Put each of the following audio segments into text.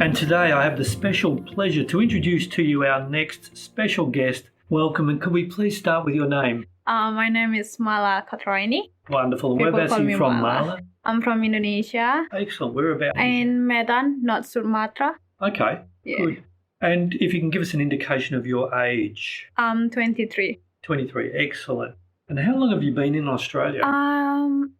And today I have the special pleasure to introduce to you our next special guest. Welcome, and could we please start with your name? My name is Mala Katraini. Wonderful. People Whereabouts call are me you from, Mala. Marla? I'm from Indonesia. Excellent. Whereabouts? In Medan, North Sumatra. Okay, Yeah. good. And if you can give us an indication of your age? I'm 23. 23. Excellent. And how long have you been in Australia?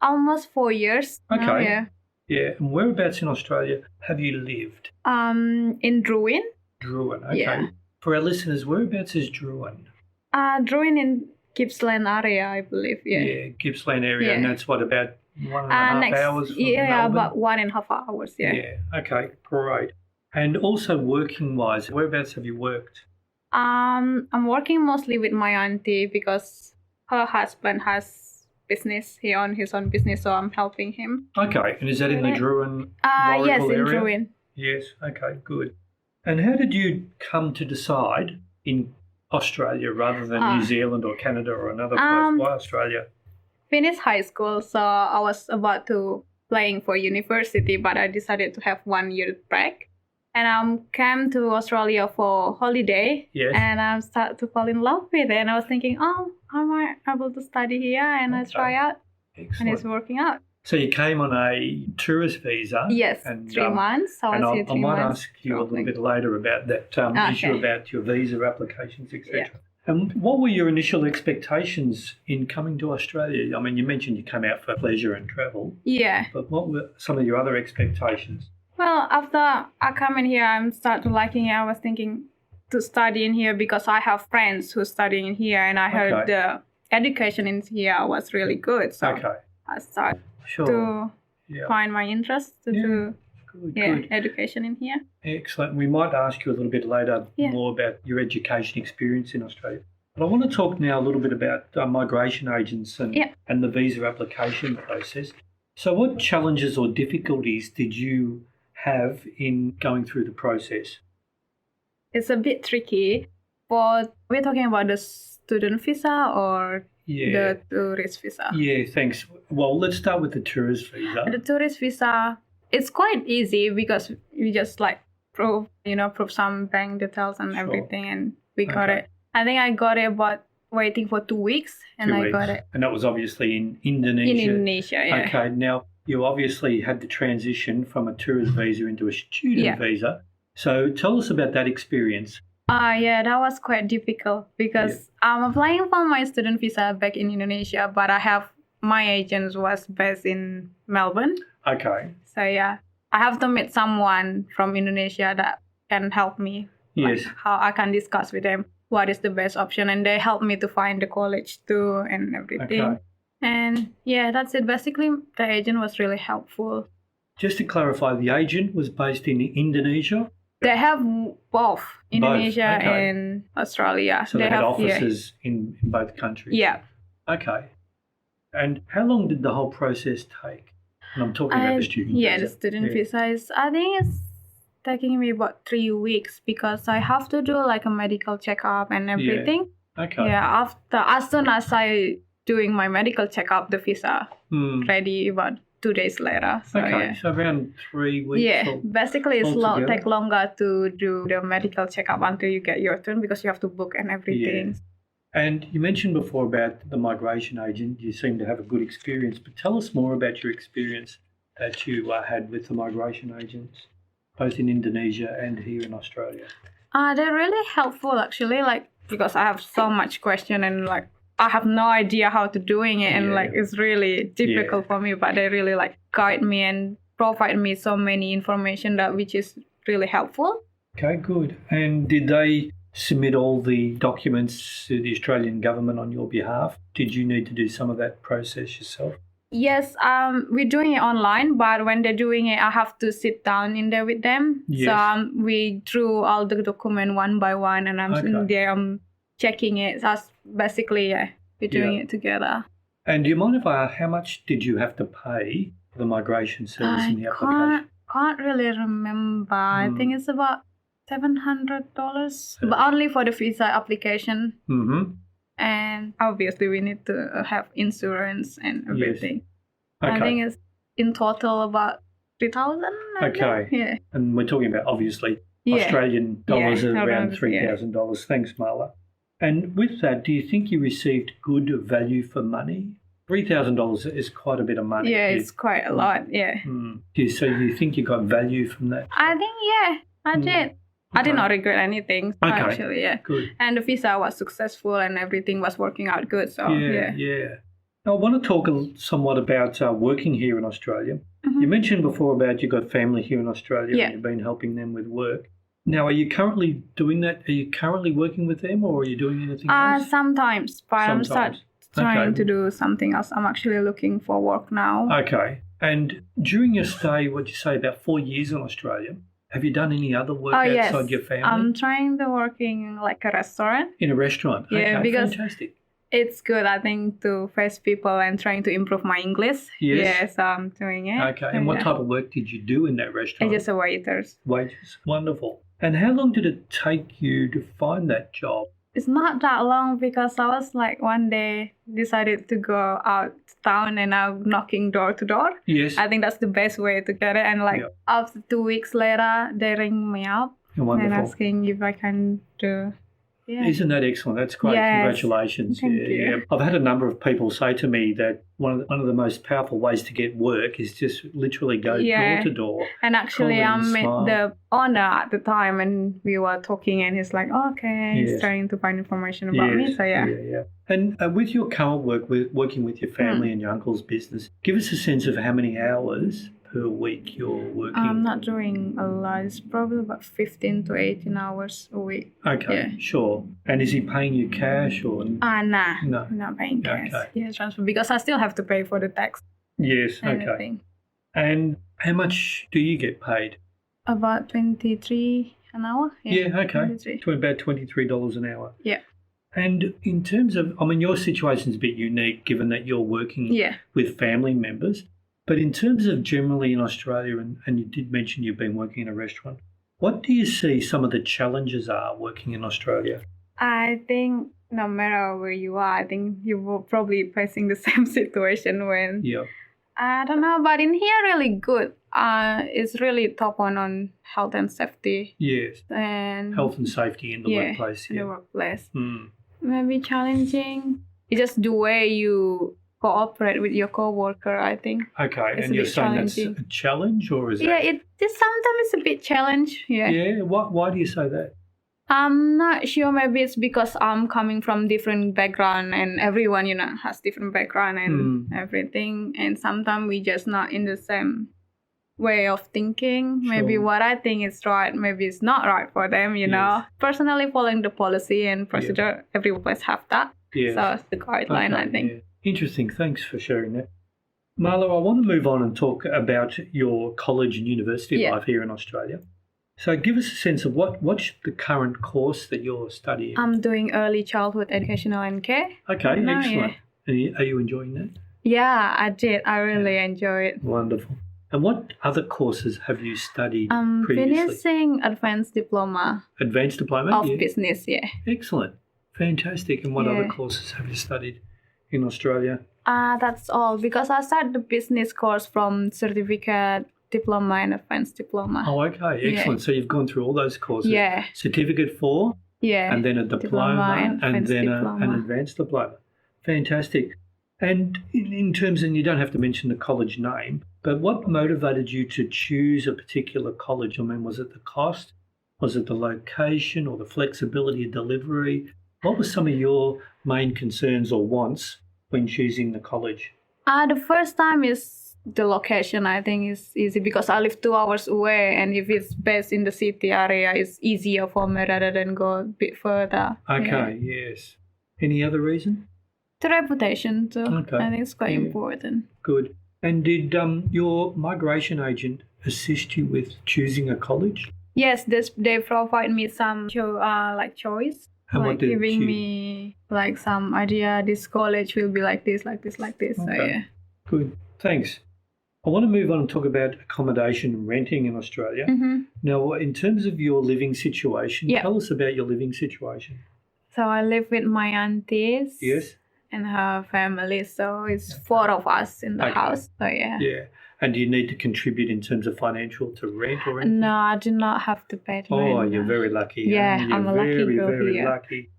Almost 4 years now, Okay. yeah. Yeah. And whereabouts in Australia have you lived? In Druin. Druin. Okay. Yeah. For our listeners, whereabouts is Druin? Druin in Gippsland area, I believe, yeah. Yeah, Gippsland area. And Yeah. that's what, about 1.5 hours from Yeah, Melbourne? about 1.5 hours, yeah. Yeah. Okay, great. And also working-wise, whereabouts have you worked? I'm working mostly with my auntie because her husband has business. He owns his own business, so I'm helping him. Okay. And is that in the Druin Yes, Warragul in area? Druin. Yes. Okay, good. And how did you come to decide in Australia rather than New Zealand or Canada or another place? Why Australia? Finished high school, so I was about to playing for university, but I decided to have 1 year break. And I came to Australia for holiday. Yes. And I started to fall in love with it. And I was thinking, am I able to study here? And I try out. Excellent. And it's working out. So you came on a tourist visa? Yes, and, 3 months. I was here 3 months. I might ask you a little bit later about that issue about your visa applications, etc. Yeah. And what were your initial expectations in coming to Australia? I mean, you mentioned you came out for pleasure and travel. Yeah. But what were some of your other expectations? Well, after I come in here, I started liking it. I was thinking to study in here because I have friends who studying in here, and I heard the education in here was really good. So I started to find my interest to do education in here. Excellent. We might ask you a little bit later more about your education experience in Australia. But I want to talk now a little bit about migration agents and the visa application process. So what challenges or difficulties did you have in going through the process? It's a bit tricky, but we're talking about the student visa or the tourist visa. Yeah, thanks. Well, let's start with the tourist visa. The tourist visa, it's quite easy because we just prove some bank details and everything, and we got it. I think I got it about waiting for 2 weeks, and I got it. And that was obviously in Indonesia. In Indonesia, yeah. Okay, now you obviously had to transition from a tourist visa into a student visa. So tell us about that experience. Yeah, that was quite difficult because I'm applying for my student visa back in Indonesia, but my agent was based in Melbourne. Okay. So I have to meet someone from Indonesia that can help me. Yes. How I can discuss with them what is the best option, and they helped me to find the college too and everything. Okay. And that's it. Basically, the agent was really helpful. Just to clarify, the agent was based in Indonesia? They have both Indonesia and Australia. So they had offices in both countries? Yeah. Okay. And how long did the whole process take? And I'm talking about the student visa. Yeah, the student visa is, I think it's taking me about 3 weeks because I have to do a medical checkup and everything. Yeah. Okay. Yeah, as soon as I doing my medical checkup, the visa ready about 2 days later. So, so around 3 weeks. Yeah, basically it's take longer to do the medical checkup until you get your turn because you have to book and everything. Yeah. And you mentioned before about the migration agent. You seem to have a good experience, but tell us more about your experience that you had with the migration agents, both in Indonesia and here in Australia. They're really helpful actually, because I have so much question and I have no idea how to doing it, and it's really difficult for me, but they really guide me and provide me so many information which is really helpful. Okay, good. And did they submit all the documents to the Australian government on your behalf? Did you need to do some of that process yourself? Yes, we're doing it online, but when they're doing it, I have to sit down in there with them. Yes. So we drew all the document one by one, and I'm in there checking it. That's basically, we're doing it together. And do you mind if I ask, how much did you have to pay for the migration service in the application? Can't really remember. I think it's about $700, but only for the visa application. Mm-hmm. And obviously we need to have insurance and everything. Yes. Okay. I think it's in total about 3,000. Okay. Yeah. And we're talking about, obviously, Australian dollars are around $3,000. Thanks, Marla. And with that, do you think you received good value for money? $3,000 is quite a bit of money. Yeah, it's quite a lot, yeah. So you think you got value from that? I think, yeah, I did. Okay. I did not regret anything, actually, yeah. Good. And the visa was successful and everything was working out good, so, Yeah. Now, I want to talk somewhat about working here in Australia. You mentioned before about you've got family here in Australia and you've been helping them with work. Now, are you currently doing that? Are you currently working with them or are you doing anything else? Sometimes, but I'm trying to do something else. I'm actually looking for work now. Okay. And during your stay, what you say, about 4 years in Australia, have you done any other work outside your family? I'm trying to work in like a restaurant. In a restaurant? Yeah, okay, because fantastic. It's good, I think, to face people and trying to improve my English. Yes, I'm doing it. Okay. And what type of work did you do in that restaurant? Just a waiters. Waiters. Wonderful. And how long did it take you to find that job? It's not that long because I was like one day decided to go out town and I'm knocking door to door. Yes. I think that's the best way to get it. And like after 2 weeks later, they ring me up and asking if I can do. Yeah. Isn't that excellent? That's great. Yes. Congratulations. Thank you. I've had a number of people say to me that one of the most powerful ways to get work is just literally go door to door. And actually, I met the owner at the time and we were talking and he's like, he's trying to find information about me. So, Yeah. And with your current work, working with your family and your uncle's business, give us a sense of how many hours per week you're working. I'm not doing a lot. It's probably about 15 to 18 hours a week. Okay, sure. And is he paying you cash or? Nah, no, not paying cash. Okay. Yeah, transfer because I still have to pay for the tax. Yes, okay. And how much do you get paid? About 23 an hour. Yeah, okay. About $23 an hour. Yeah. And in terms of, your situation's a bit unique given that you're working with family members. But in terms of generally in Australia, and you did mention you've been working in a restaurant, what do you see some of the challenges are working in Australia? I think no matter where you are, I think you will probably facing the same situation when... Yeah. I don't know, but in here really good. It's really top on health and safety. Yes. And health and safety in the workplace. In the workplace. Maybe challenging. It's just the way you cooperate with your co-worker, I think. Okay, and you're saying that's a challenge or is it? Yeah, sometimes it's a bit challenge. Yeah. Yeah, why do you say that? I'm not sure. Maybe it's because I'm coming from different background and everyone, has different background and everything. And sometimes we just not in the same way of thinking. Sure. Maybe what I think is right, maybe it's not right for them, know. Personally, following the policy and procedure, every place have that. Yes. So it's the guideline, I think. Yeah. Interesting. Thanks for sharing that. Marla, I want to move on and talk about your college and university life here in Australia. So give us a sense of what's the current course that you're studying? I'm doing early childhood educational and care. Okay, excellent. Yeah. Are you enjoying that? Yeah, I did. I really enjoy it. Wonderful. And what other courses have you studied I'm previously? Finishing advanced diploma. Advanced diploma? Of business, Excellent. Fantastic. And what other courses have you studied in Australia? That's all because I started the business course from certificate, diploma and advanced diploma. Oh, okay. Excellent. So you've gone through all those courses. Yeah. Certificate 4. Yeah. And then a diploma and then an advanced diploma. Fantastic. And in terms, and you don't have to mention the college name, but what motivated you to choose a particular college? Was it the cost? Was it the location or the flexibility of delivery? What were some of your main concerns or wants when choosing the college? The first time is the location, I think, is easy because I live 2 hours away, and if it's based in the city area, it's easier for me rather than go a bit further. Okay, yes. Any other reason? The reputation too. Okay. I think it's quite important. Good. And did your migration agent assist you with choosing a college? Yes, they provide me some choice. And like giving me like some idea, this college will be like this, like this, like this. Okay. So yeah. Good. Thanks. I want to move on and talk about accommodation and renting in Australia. Mm-hmm. Now, in terms of your living situation, tell us about your living situation. So I live with my aunties. Yes. and her family. So it's 4 of us in the house. So yeah. Yeah. And do you need to contribute in terms of financial to rent or anything? No, I do not have to pay rent. Oh, you're very lucky. Yeah, you're I'm a lucky girl very here. lucky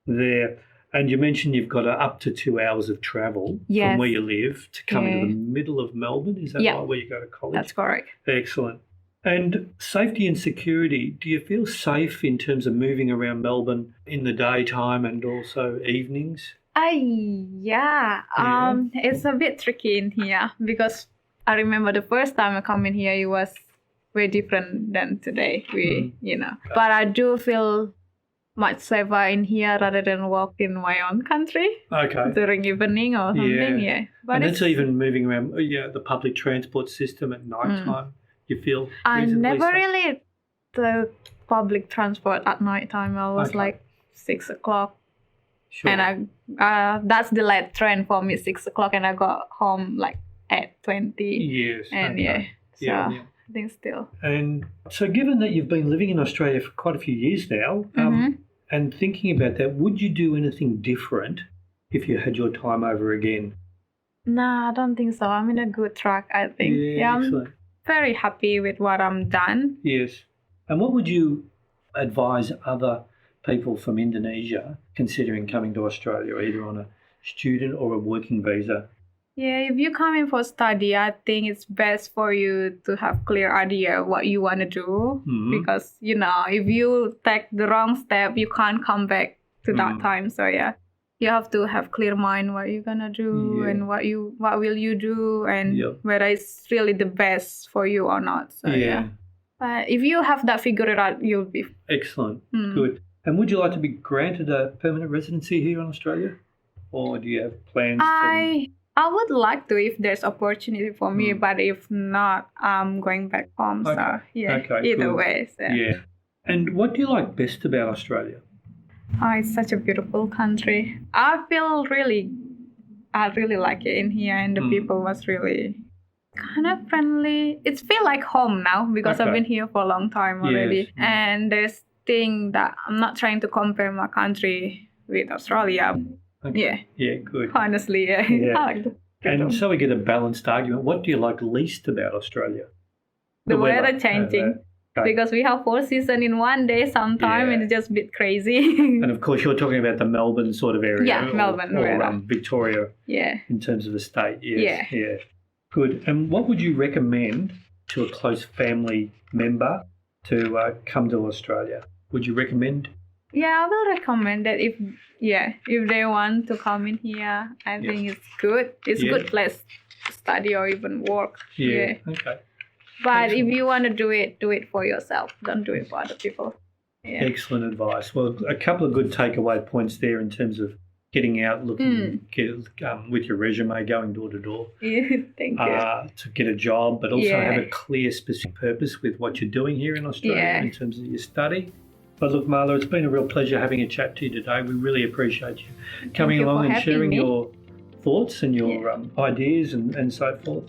there. And you mentioned you've got up to 2 hours of travel from where you live to come into the middle of Melbourne. Is that right, where you go to college? That's correct. Excellent. And safety and security, do you feel safe in terms of moving around Melbourne in the daytime and also evenings? It's a bit tricky in here because I remember the first time I come in here, it was very different than today. But I do feel much safer in here rather than walk in my own country during evening or something. Yeah. But it's even moving around the public transport system at night time. You feel I never safe? really the public transport at night time. I was like 6 o'clock. Sure. And that's the late train for me, 6 o'clock, and I got home like 8:20. Yes. And I think still. And so given that you've been living in Australia for quite a few years now, and thinking about that, would you do anything different if you had your time over again? No, I don't think so. I'm in a good track, I think. Yeah, excellent. I'm very happy with what I'm done. Yes. And what would you advise other people from Indonesia considering coming to Australia, either on a student or a working visa? Yeah, if you come in for study, I think it's best for you to have clear idea what you want to do. Because, if you take the wrong step, you can't come back to that time. So, you have to have clear mind what you're going to do and what will you do and whether it's really the best for you or not. So, But if you have that figured out, you'll be... Excellent. Good. And would you like to be granted a permanent residency here in Australia? Or do you have plans I would like to if there's opportunity for me, but if not, I'm going back home. So, either way. So. Yeah. And what do you like best about Australia? Oh, it's such a beautiful country. I really like it in here, and the people was really kind of friendly. It's feel like home now because I've been here for a long time already. Yes. And there's thing that I'm not trying to compare my country with Australia. Okay. Yeah, good. Honestly, I like it. And so we get a balanced argument. What do you like least about Australia? The weather changing. Because we have 4 seasons in one day sometime and it's just a bit crazy. And of course you're talking about the Melbourne sort of area. Yeah, Melbourne. Or Victoria. Yeah. In terms of the state. Yes. Yeah. Good. And what would you recommend to a close family member to come to Australia? Would you recommend? Yeah, I will recommend that if they want to come in here, I think it's good. It's a good place to study or even work. Yeah. Okay. But if you want to do it for yourself. Don't do it for other people. Yeah. Excellent advice. Well, a couple of good takeaway points there in terms of getting out, looking, with your resume, going door to door. Thank you. To get a job, but also have a clear, specific purpose with what you're doing here in Australia in terms of your study. But look, Marla, it's been a real pleasure having a chat to you today. We really appreciate you coming along and sharing your thoughts and your ideas and so forth.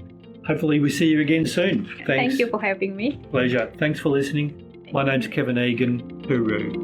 Hopefully we see you again soon. Thanks. Thank you for having me. Pleasure. Thanks for listening. My name's Kevin Egan. Hooroo.